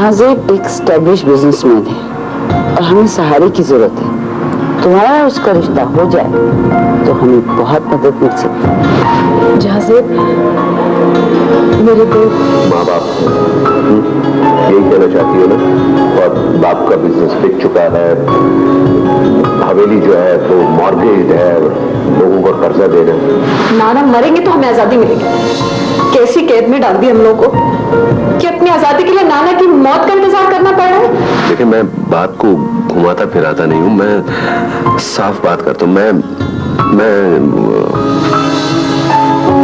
जहाज़ेब एक establish businessman है और हमें सहारे की जरूरत है। तुम्हारा उसका रिश्ता हो जाए तो हमें बहुत मदद मिल सकती है। जहाज़ेब, मेरे दो माँ बाप यही कहना चाहती हो ना? और बाप का बिजनेस बिक चुका है, हवेली जो है तो मॉर्गेज है, लोगों को कर्जा दे रहे हैं। नाना मरेंगे तो हमें आजादी मिलेगी। कैसी कैद में डाल दी हम लोगों को कि अपनी आजादी के लिए नाना की मौत का इंतजार करना पड़ रहा है। देखिए, मैं बात को घुमाता फिराता नहीं हूँ, मैं साफ बात करता हूँ। मैं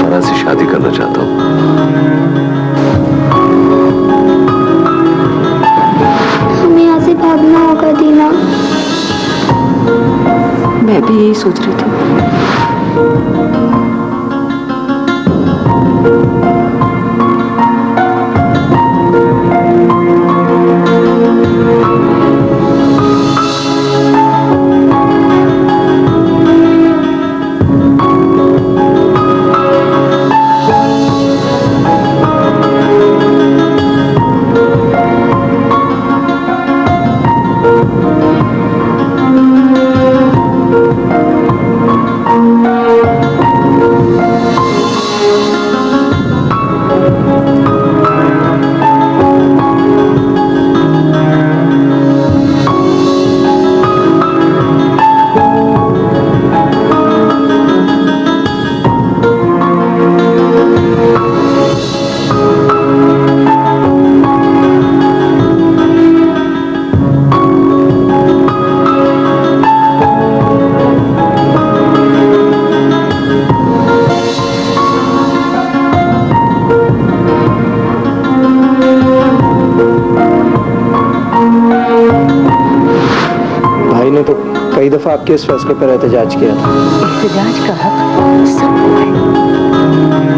फराज से शादी करना चाहता हूँ। हमें यहाँ से भागना होगा दीना। मैं भी यही सोच रही थी। कई दफा आपके इस फैसले पर एहतजाज किया था। एहतजाज का हक सबको है,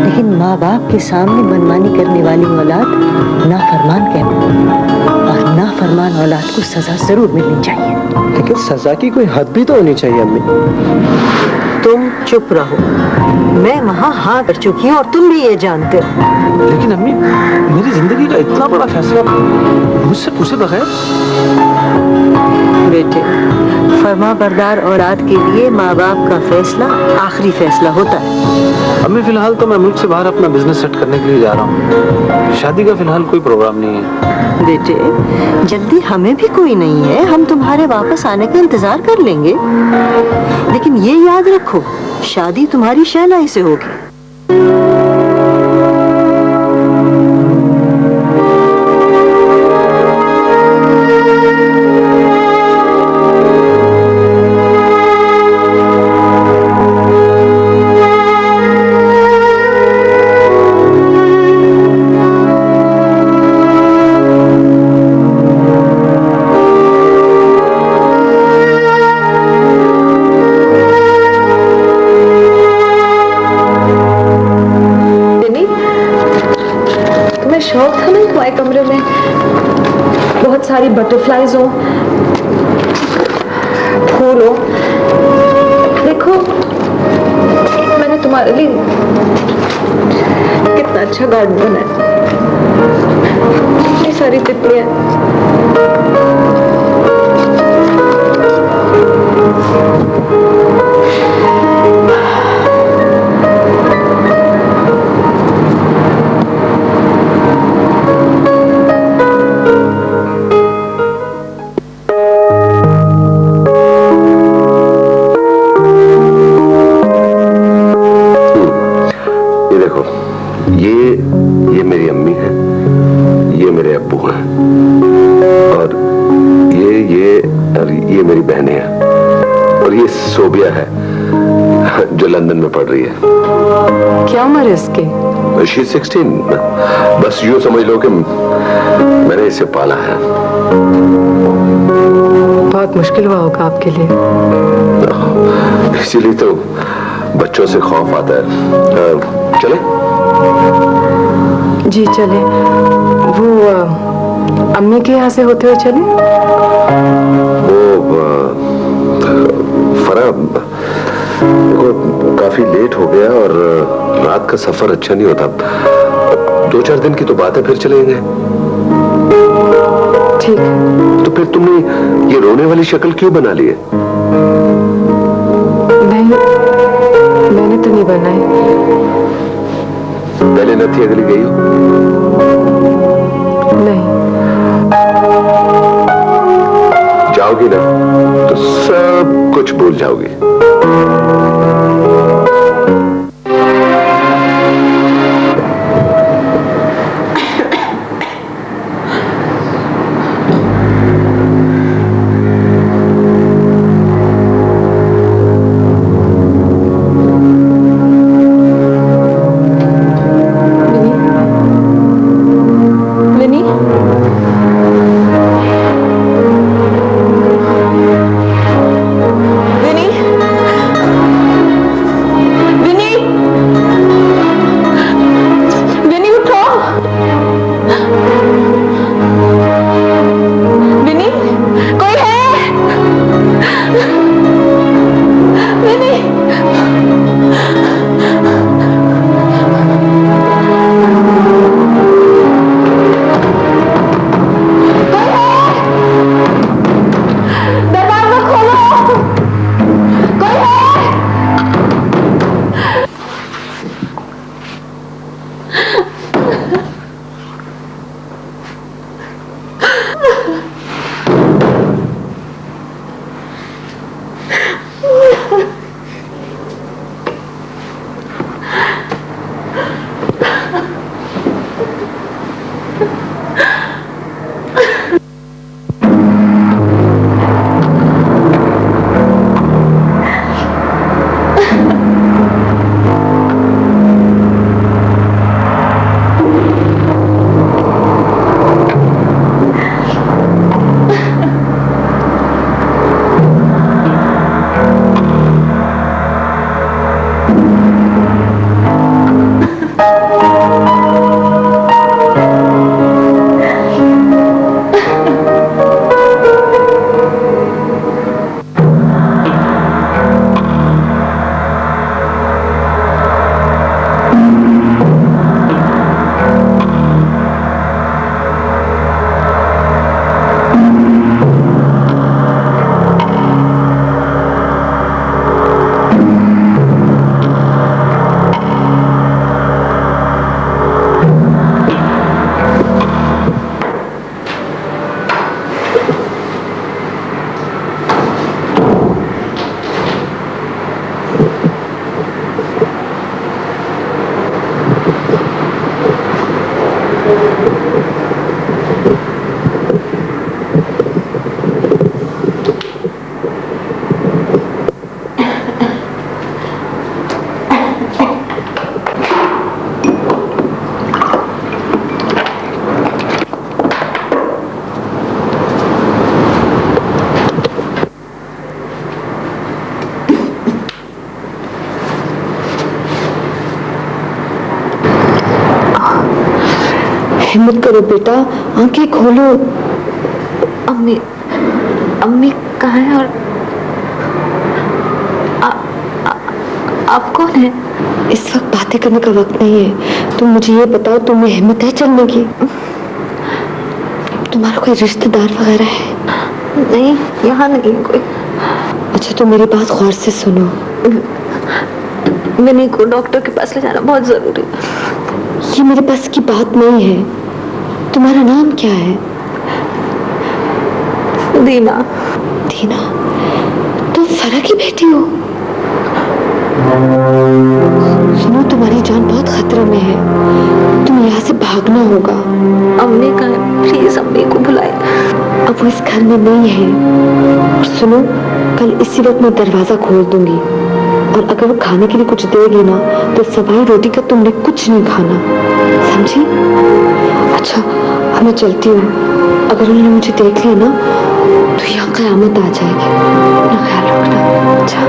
लेकिन माँ बाप के सामने मनमानी करने वाली औलाद नाफरमान कहते, और नाफरमान औलाद को सजा जरूर मिलनी चाहिए। लेकिन सजा की कोई हद भी तो होनी चाहिए अम्मी। तुम चुप रहो, मैं वहाँ हाँ कर चुकी हूँ और तुम भी ये जानते हो। लेकिन अम्मी, मेरी जिंदगी का इतना बड़ा फैसला मुझसे पूछे बगैर। बेटे, फर्मा बरदार औलाद के लिए माँ बाप का फैसला आखिरी फैसला होता है। अम्मी, फिलहाल तो मैं मुल्क से बाहर अपना बिजनेस सेट करने के लिए जा रहा हूँ। शादी का फिलहाल कोई प्रोग्राम नहीं है। बेटे, जल्दी हमें भी कोई नहीं है, हम तुम्हारे वापस आने का इंतजार कर लेंगे। लेकिन ये याद रखो, शादी तुम्हारी शहनाई से होगी। शौक था ना तुम्हारे कमरे में बहुत सारी बटरफ्लाईज हो, फूल हो। देखो, मैंने तुम्हारे लिए कितना अच्छा गार्डन बनाया, इतनी सारी तितलियां। ये मेरी अम्मी है, ये मेरे अब्बू हैं, और ये मेरी बहनें हैं, और ये सोबिया है जो लंदन में पढ़ रही है। क्या उम्र है इसकी? She's 16। बस यूँ समझ लो कि मैंने इसे पाला है। बहुत मुश्किल हुआ होगा आपके लिए। इसीलिए तो बच्चों से खौफ आता है। चले? जी चले। वो अम्मी के यहाँ से होते हुए चले? वो फरा, काफी लेट हो गया और रात का सफर अच्छा नहीं होता। 2-4 दिन की तो बात है, फिर चलेंगे। ठीक है। तो फिर तुमने ये रोने वाली शक्ल क्यों बना ली है? नहीं, मैंने तो नहीं बनाई। पहले नथी अगली गई हो? नहीं। जाओगी ना तो सब कुछ भूल जाओगी। विनी, विनी, विनी, विनी उठो। विनी, कोई है? विनी, दरवाजा खोलो। कोई है? हिम्मत करो बेटा, आंखें खोलो। अम्मी, अम्मी कहाँ है? और आप कौन है? इस वक्त बातें करने का वक्त नहीं है। तुम मुझे ये बताओ, तुम्हें हिम्मत है चलने की? तुम्हारा कोई रिश्तेदार वगैरह है? नहीं, यहाँ नहीं है कोई। अच्छा तो मेरी बात गौर से सुनो। विनी को डॉक्टर के पास ले जाना बहुत जरूरी है। ये मेरे पास की बात नहीं है। तुम्हारा नाम क्या है? दीना। दीना, तुम फरा की बेटी हो? सुनो, तुम्हारी जान बहुत खतरे में है। तुम्हें यहाँ से भागना होगा। अम्मी का है, प्लीज अम्मी को बुलाए। अब वो इस घर में नहीं है। और सुनो, कल इसी वक्त मैं दरवाजा खोल दूंगी, और अगर वो खाने के लिए कुछ देगी ना तो सवाई रोटी का तुमने कुछ नहीं खाना, समझी? अच्छा अब मैं चलती हूँ। अगर उन्होंने मुझे देख लिया ना तो यहाँ कयामत आ जाएगी। अपना ख्याल रखना। अच्छा।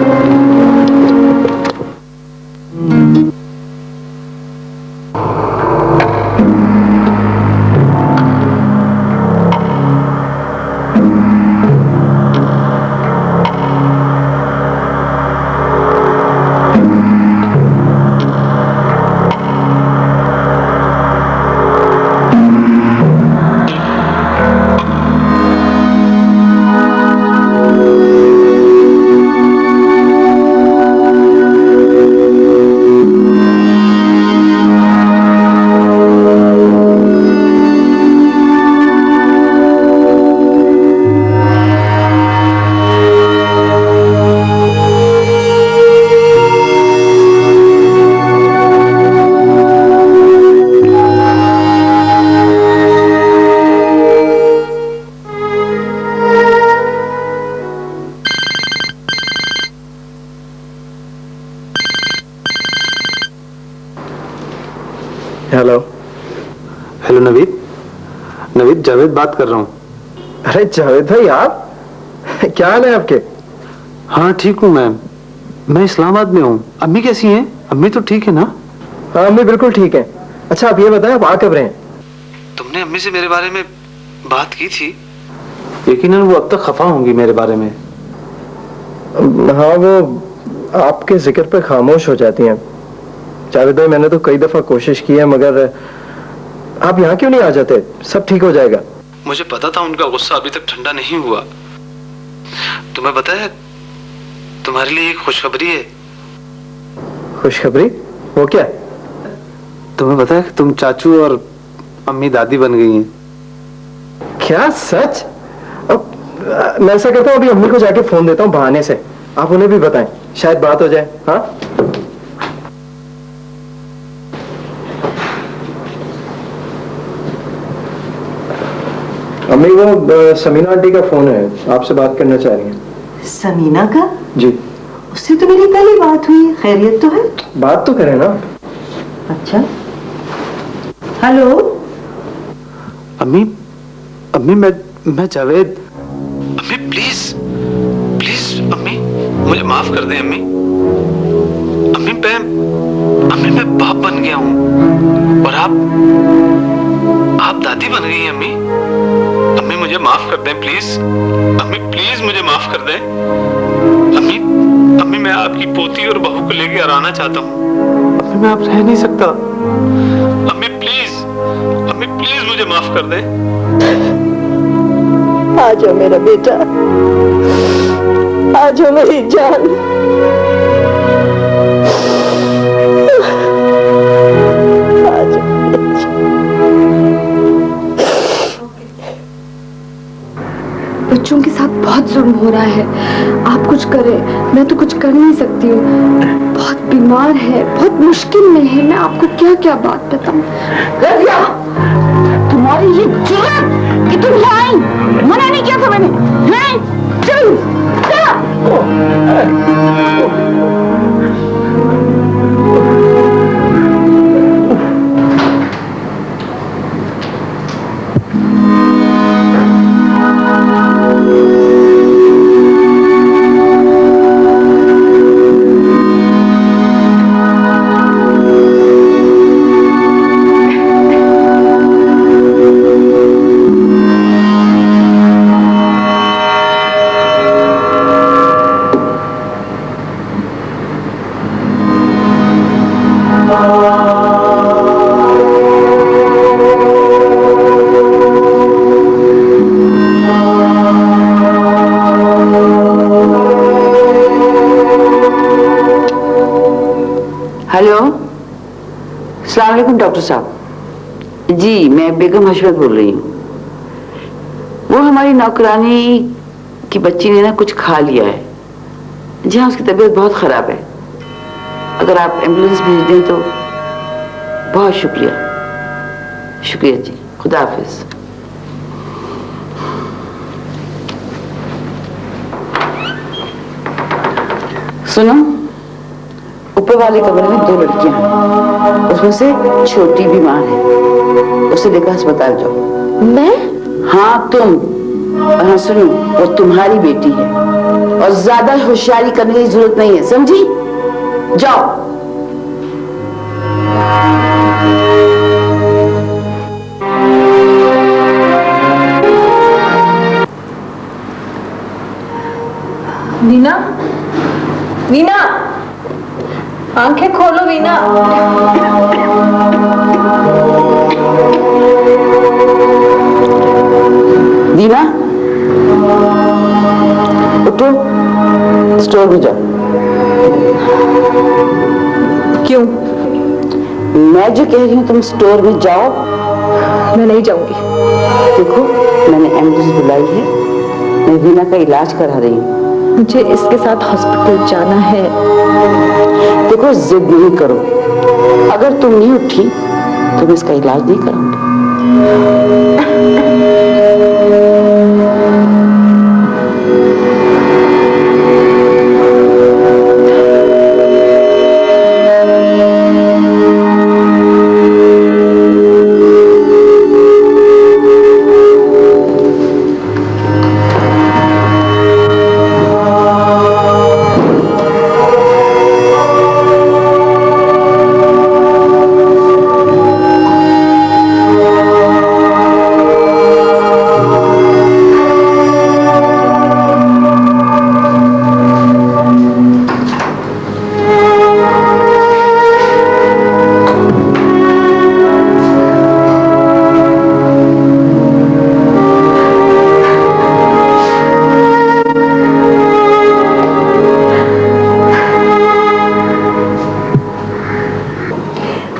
हेलो। हेलो नवीद। नवीद, जावेद बात कर रहा हूँ। अरे जावेद भाई, आप क्या हाल है आपके? हाँ ठीक हूँ मैं इस्लामाबाद में हूँ। अम्मी कैसी हैं? अम्मी तो ठीक है ना? हाँ अम्मी बिल्कुल ठीक है। अच्छा आप ये बताएं, आप आ कब रहे हैं? तुमने अम्मी से मेरे बारे में बात की थी। यकीनन वो अब तक खफा होंगी मेरे बारे में। हाँ वो आपके जिक्र पे खामोश हो जाती हैं। जावेद भाई मैंने तो कई दफा कोशिश की है, मगर आप यहाँ क्यों नहीं आ जाते? सब ठीक हो जाएगा। मुझे पता था उनका गुस्सा अभी तक ठंडा नहीं हुआ। तुम्हें पता है तुम्हारे लिए एक खुशखबरी है। खुशखबरी? वो क्या? तुम्हें पता है कि तुम चाचू और अम्मी दादी बन गई हैं। क्या सच? अब मैं ऐसा करता हूँ, अभी अम्मी को जाके फोन देता हूँ बहाने से, आप उन्हें भी बताएं, शायद बात हो जाए। हाँ अम्मी, वो समीना आंटी का फोन है, आपसे बात करना चाह रही हैं। समीना का? जी। उससे तो मेरी कल ही बात हुई। खैरियत तो है? बात तो करें ना। अच्छा। हेलो अम्मी, अम्मी मैं जावेद। अम्मी प्लीज प्लीज अम्मी मुझे माफ कर दें अम्मी। अम्मी मैं बाप बन गया हूँ और आप दादी बन गई हैं अम्मी। अम्मी मुझे माफ कर दें प्लीज। अम्मी प्लीज मुझे माफ कर दें। अम्मी मैं आपकी पोती और बहू को लेके आना चाहता हूँ। अम्मी मैं अब रह नहीं सकता। अम्मी प्लीज मुझे माफ कर दें। आ जाओ मेरा बेटा, आ जाओ मेरी जान। आ जाओ। बच्चों के साथ बहुत जुल्म हो रहा है। आप कुछ करें, मैं तो कुछ कर नहीं सकती हूँ। बहुत बीमार है, बहुत मुश्किल में है। मैं आपको क्या क्या बात बताऊं? तुम्हारी ये जुर्रत कि तुम यहाँ आई, मना नहीं किया था मैंने। नहीं, चल, हेलो, अस्सलाम वालेकुम डॉक्टर साहब। जी मैं बेगम हशमत बोल रही हूँ। वो हमारी नौकरानी की बच्ची ने ना कुछ खा लिया है। जी हाँ, उसकी तबीयत बहुत खराब है। अगर आप एम्बुलेंस भेज दें तो बहुत शुक्रिया। शुक्रिया जी, खुदा हाफिज। सुनो, ऊपर वाले कमरे में 2 लड़कियां हैं, उसमें से छोटी बीमार है। उसे लेकर अस्पताल जाओ। मैं? हाँ तुम। और हाँ सुनो, वो तुम्हारी बेटी है और ज्यादा होशियारी करने की जरूरत नहीं है, समझी? जाओ। वीना, वीना, आंखें खोलो वीना। दीना, उठो, स्टोर में जाओ। क्यों? मैं जो कह रही हूँ तुम स्टोर में जाओ। मैं नहीं जाऊंगी। देखो, मैंने एम्बुलेंस बुलाई है, मैं वीना का इलाज करा रही हूँ। मुझे इसके साथ हॉस्पिटल जाना है। देखो जिद नहीं करो, अगर तुम नहीं उठी तो मैं इसका इलाज नहीं कराऊंगी।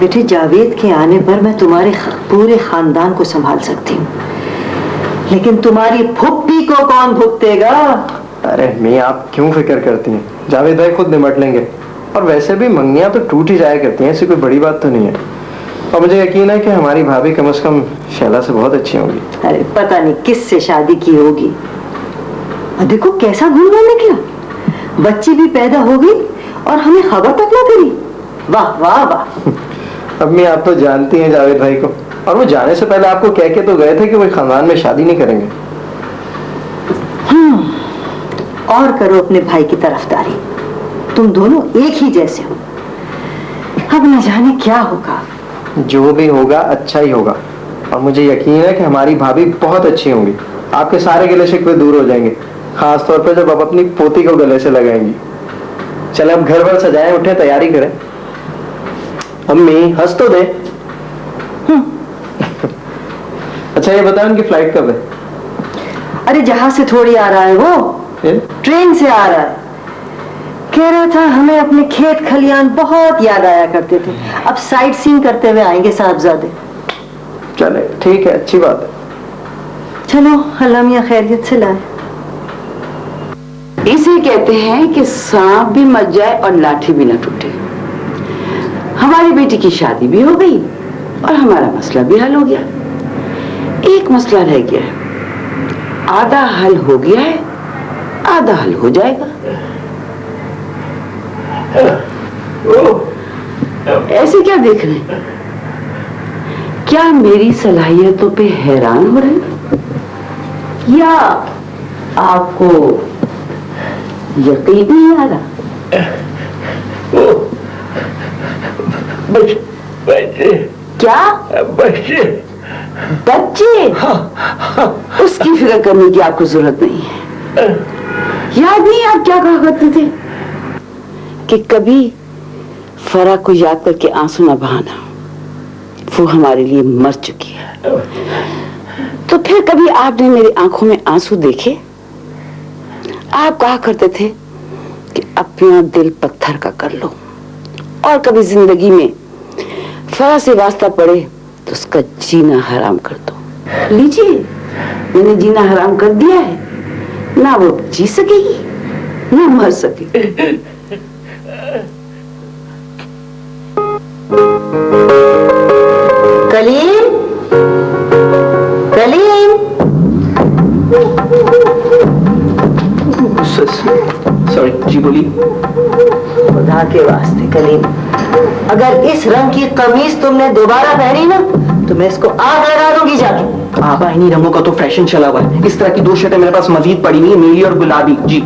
बेटे जावेद के आने पर मैं तुम्हारे पूरे खानदान को संभाल सकती हूँ, लेकिन तुम्हारी फुप्पी को कौन भुगतेगा? अरे मैं, आप क्यों फिक्र करती हैं? जावेद भाई खुद निमट लेंगे। और वैसे भी मंगियां तो टूट ही जाया करती हैं, ऐसी कोई बड़ी बात तो नहीं है। और मुझे यकीन है कि हमारी भाभी कम से कम शैला से बहुत अच्छी होंगी। अरे पता नहीं किससे शादी की होगी। और देखो कैसा घूमने निकला, बच्ची भी पैदा हो गई और हमें खबर तक ना करी। वाह वाह वाह। अम्मी आप तो जानती हैं जावेद भाई को, और वो जाने से पहले आपको कह के तो गए थे कि वो खानदान में शादी नहीं करेंगे। और करो अपने भाई की तरफदारी, तुम दोनों एक ही जैसे हो। अब न जाने क्या होगा। जो भी होगा अच्छा ही होगा, और मुझे यकीन है कि हमारी भाभी बहुत अच्छी होंगी। आपके सारे गिले शिकवे दूर हो जाएंगे, खास तौर पर जब आप अपनी पोती को गले से लगाएंगी। चले अब घर भर सजाएं, उठे तैयारी करें। अम्मी हंस तो दे। अच्छा ये बताओ उनकी फ्लाइट कब है? अरे जहाज से थोड़ी आ रहा है वो, ट्रेन से आ रहा है। कह रहा था हमें अपने खेत खलियान बहुत याद आया करते थे, अब साइट सीइंग करते हुए आएंगे साहबजादे। चले ठीक है, अच्छी बात है। चलो अल्लाह मियां खैरियत से लाए। इसे कहते हैं कि सांप भी मर जाए और लाठी भी न टूटे। हमारी बेटी की शादी भी हो गई और हमारा मसला भी हल हो गया। एक मसला रह गया है, आधा हल हो गया है, आधा हल हो जाएगा। ऐसे क्या देख रहे हैं? क्या मेरी सलाहियतों पे हैरान हो रहे हैं, या आपको यकीन नहीं आ रहा? बच्चे। क्या बच्चे? बच्चे? उसकी फिक्र करने की आपको जरूरत नहीं है। याद नहीं आप क्या कहा करते थे कि कभी फरा को याद करके आंसू न बहाना, वो हमारे लिए मर चुकी है। तो फिर कभी आपने मेरी आंखों में आंसू देखे? आप कहा करते थे कि अपना दिल पत्थर का कर लो, और कभी जिंदगी में फरा से वास्ता पड़े तो उसका जीना हराम कर दो। लीजिए, मैंने जीना हराम कर दिया है, ना वो जी सकेगी ना मर सकेगी। कलीम, कलीम। सॉरी जी, बोलिए। खुदा के वास्ते कलीम, अगर इस रंग की कमीज तुमने दोबारा पहनी ना तो मैं इसको आग लगा दूंगी जाके। आबा इन्हीं रंगों का तो फैशन चला हुआ है। इस तरह की 2 शर्टें मेरे पास मजीद पड़ी हुई है, नीली और गुलाबी। जी।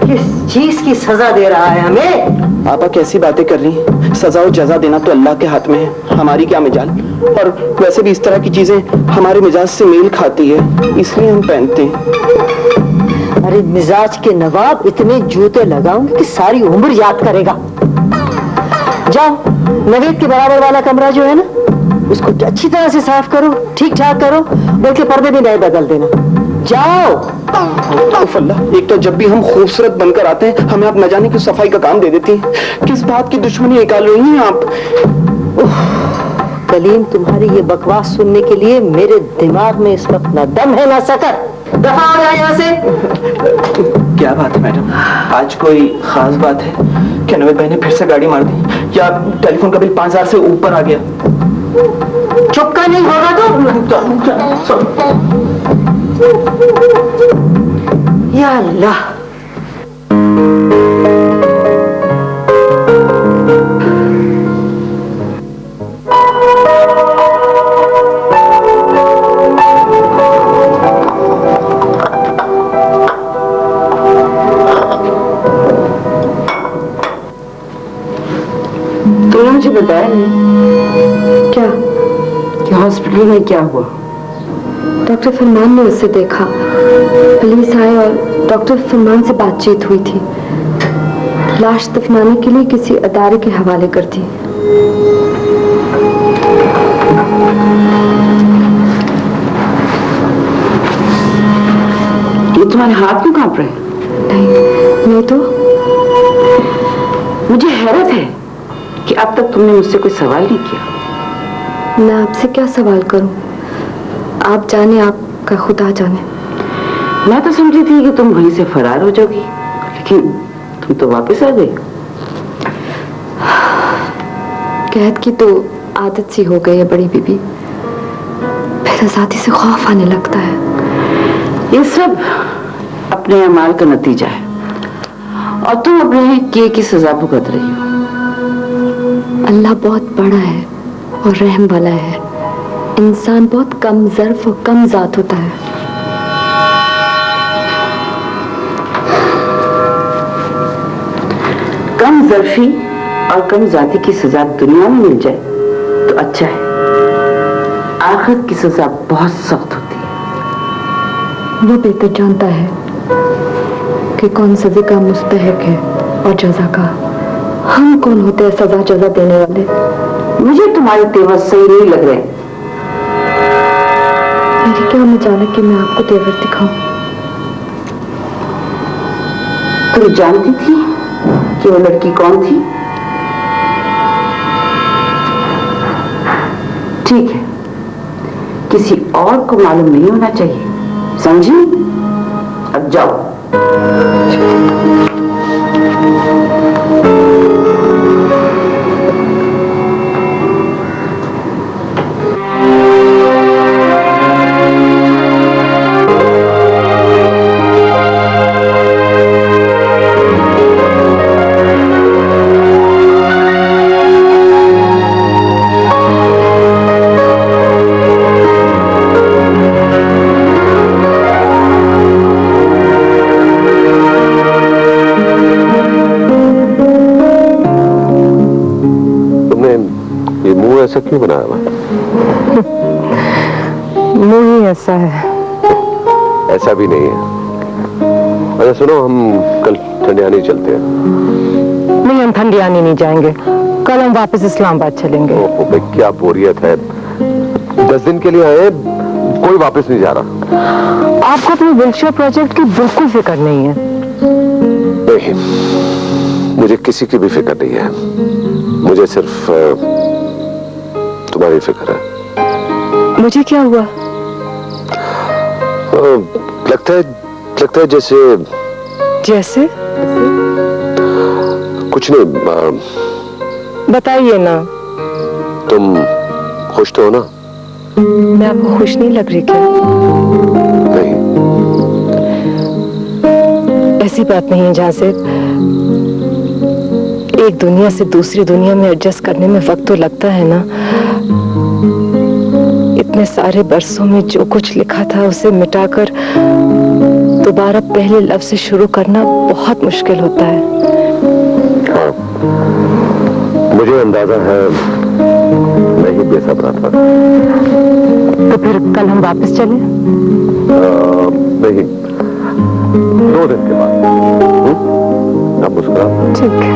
किस चीज की सजा दे रहा है हमें? आपा कैसी बातें कर रही हैं? सजा और जजा देना तो अल्लाह के हाथ में है, हमारी क्या मिजाल। और वैसे भी इस तरह की चीजें हमारे मिजाज से मेल खाती है, इसलिए हम पहनते हैं। अरे मिजाज के नवाब इतने जूते लगाऊंगी कि सारी उम्र याद करेगा। जाओ, नवेद के बराबर वाला कमरा जो है ना, उसको अच्छी तरह से साफ करो, ठीक ठाक करो, बल्कि पर्दे भी नए बदल देना। जाओ। अल्लाह, एक तो जब भी हम खूबसूरत बनकर आते हैं हमें आप न जाने की सफाई का काम दे देती हैं। किस बात की दुश्मनी निकाल रही हैं आप? कलीम, तुम्हारी ये बकवास सुनने के लिए मेरे दिमाग में इस वक्त ना दम है ना सकर। दफा हो जाए यहाँ से। क्या बात है मैडम, आज कोई खास बात है? क्या नवेद भाई ने फिर से गाड़ी मार दी, या टेलीफोन का बिल 5000 से ऊपर आ गया? चुप का नहीं होगा तो। या अल्लाह, तुमने मुझे बताया नहीं क्या? कि हॉस्पिटल में क्या हुआ? डॉक्टर फरमान ने उसे देखा, पुलिस आए और डॉक्टर फरमान से बातचीत हुई थी। लाश दफनाने के लिए किसी अदारे के हवाले कर दी। ये तुम्हारे हाथ क्यों कांप रहे हैं? नहीं तो मुझे हैरत है कि अब तक तुमने मुझसे कोई सवाल नहीं किया। मैं आपसे क्या सवाल करूं? आप जाने, आपका खुदा जाने। मैं तो समझी थी कि तुम वहीं से फरार हो जाओगी, लेकिन तुम तो वापस आ गई। कैद की तो आदत सी हो गई है बड़ी बीबी, फिर आजादी से खौफ आने लगता है। ये सब अपने अमाल का नतीजा है और तुम अपने किए की सजा भुगत रही हो। अल्लाह बहुत बड़ा है और रहम वाला है, इंसान बहुत कम ज़र्फ और कम ज़ात होता है। कम ज़र्फी और कम जाति की सजा दुनिया में मिल जाए तो अच्छा है, आखिरत की सजा बहुत सख्त होती है। वो बेहतर जानता है कि कौन सजा का मुस्तहिक है और जजा का। हम कौन होते हैं सजा जजा देने वाले? मुझे तुम्हारे तेवर सही नहीं लग रहे। मेरी क्या मजाल है कि मैं आपको तेवर दिखाऊं? तुम जानती थी कि वो लड़की कौन थी? ठीक है, किसी और को मालूम नहीं होना चाहिए, समझी? अब जाओ। ऐसा क्यों बनाया हुआ? मुंह ही ऐसा है। ऐसा भी नहीं है। अच्छा सुनो, हम कल ठंडियानी चलते हैं। नहीं, हम ठंडियानी नहीं जाएंगे, कल हम वापस इस्लामाबाद चलेंगे। ओहो भाई, क्या बोरियत है। 10 दिन के लिए आए, कोई वापस नहीं जा रहा। आपको अपने विल्शर प्रोजेक्ट की बिल्कुल फिक्र नहीं है? नहीं, मुझे किसी की भी फिक्र नहीं है। मुझे सिर्फ तुम्हारी फिक्र है। मुझे क्या हुआ? लगता है जैसे कुछ नहीं। बताइए ना। तुम खुश तो हो ना? मैं आपको खुश नहीं लग रही क्या? नहीं, ऐसी बात नहीं है जासिद। एक दुनिया से दूसरी दुनिया में एडजस्ट करने में वक्त तो लगता है ना। इतने सारे बरसों में जो कुछ लिखा था उसे मिटाकर दोबारा पहले लफ्ज से शुरू करना बहुत मुश्किल होता है। हाँ, मुझे अंदाजा है। मैं ही बेसब्रा था। तो फिर कल हम वापस चलें? नहीं, 2 दिन के बाद। अब मुस्कुरा। ठीक है।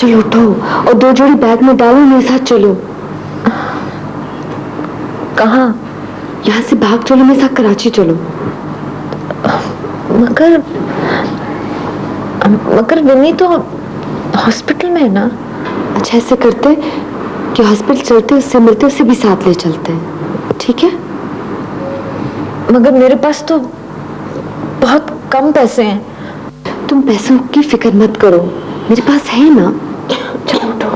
चलो उठो और 2 जोड़ी बैग में डालो, मेरे साथ चलो। कहाँ? यहाँ से भाग चलो, मेरे साथ कराची चलो। मगर विनी तो हॉस्पिटल में है ना। अच्छा ऐसे करते कि हॉस्पिटल चलते, उससे मिलते, उससे भी साथ ले चलते हैं, ठीक है? मगर मेरे पास तो बहुत कम पैसे हैं। तुम पैसों की फिक्र मत करो, मेरे पास है ना। चलो उठो।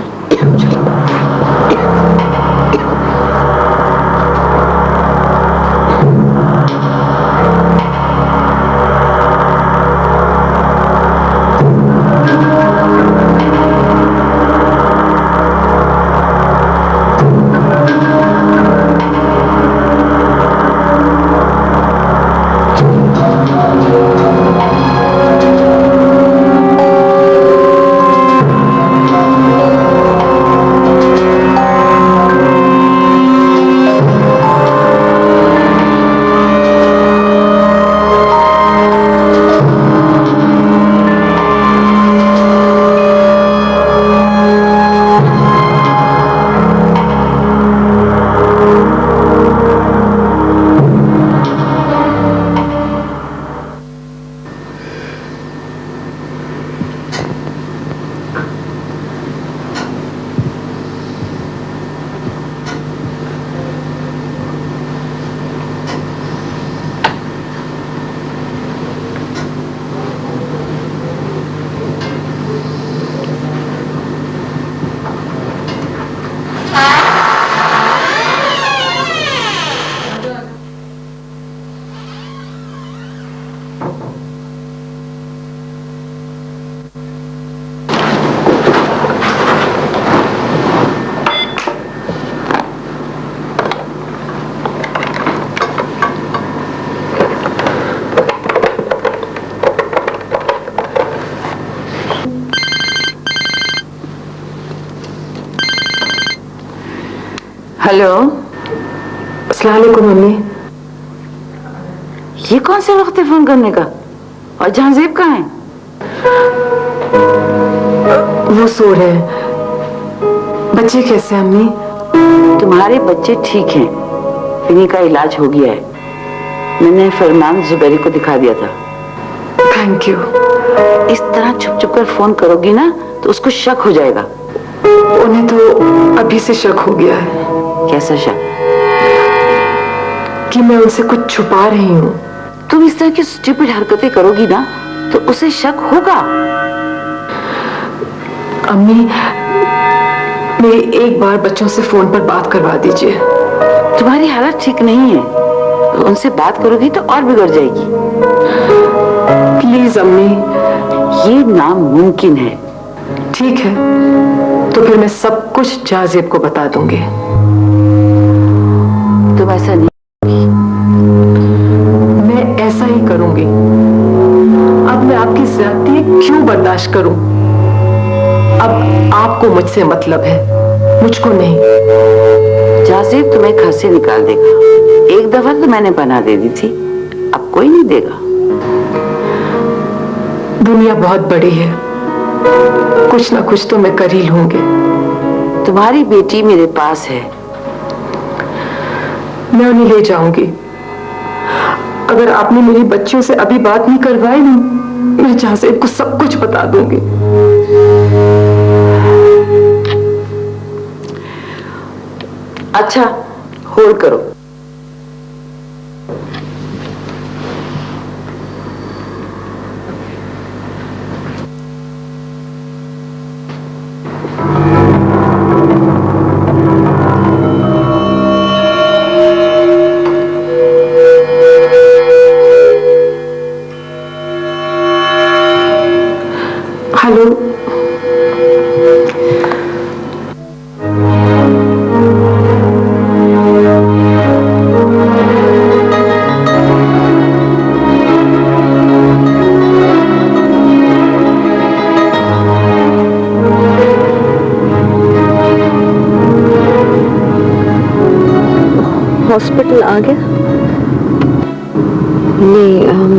हेलो, अस्सलाम वालेकुम मम्मी। ये कौन सा वक्त है फोन करने का? और जहांजेब कहाँ है? वो सो रहे हैं। बच्चे कैसे हैं अम्मी? तुम्हारे बच्चे ठीक हैं, इन्हीं का इलाज हो गया है। मैंने फरमान जुबैरी को दिखा दिया था। Thank you. इस तरह छुप छुप कर फोन करोगी ना तो उसको शक हो जाएगा। उन्हें तो अभी से शक हो गया है कैसा शक? कि मैं उनसे कुछ छुपा रही हूँ। तुम इस तरह की स्टूपिड हरकतें करोगी ना तो उसे शक होगा। अम्मी, मेरी एक बार बच्चों से फोन पर बात करवा दीजिए। तुम्हारी हालत ठीक नहीं है, तो उनसे बात करोगी तो और बिगड़ जाएगी। प्लीज अम्मी। ये नामुमकिन है। ठीक है, तो फिर मैं सब कुछ जाजिब को बता दूंगी। तुम ऐसा नहीं। मैं ऐसा ही करूंगी। अब मैं आपकी ज्यादती क्यों बर्दाश्त करूं? अब आपको मुझसे मतलब है, मुझको नहीं। जाजिब तुम्हें घर से निकाल देगा। एक दफा तो मैंने बना दे दी थी, अब कोई नहीं देगा। दुनिया बहुत बड़ी है, कुछ ना कुछ तो मैं कर ही लूंगी। तुम्हारी बेटी मेरे पास है। मैं उन्हें ले जाऊंगी। अगर आपने मेरी बच्चियों से अभी बात नहीं करवाई ना, मैं जाजिब को सब कुछ बता दूंगी। अच्छा, होल्ड करो। हेलो, हॉस्पिटल आ गया? नहीं, हम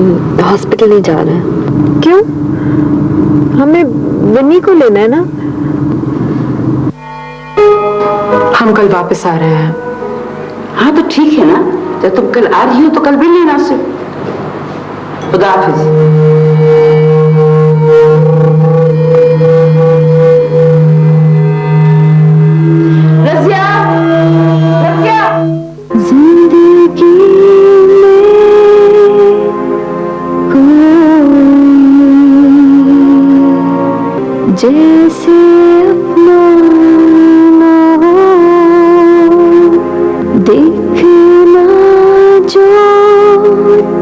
हॉस्पिटल नहीं जा रहे हैं। क्यों? हमें बन्नी को लेना है ना। हम कल वापस आ रहे हैं। हाँ तो ठीक है ना, जब तुम कल आ रही हो तो कल भी लेना से। खुदा हाफिज। रज़िया, रज़िया। जिंदगी में कोई जैसे अपना ना हो, देखना जो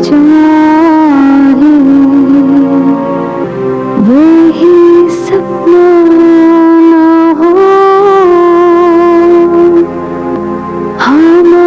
चाहे वही सपना ना हो। हम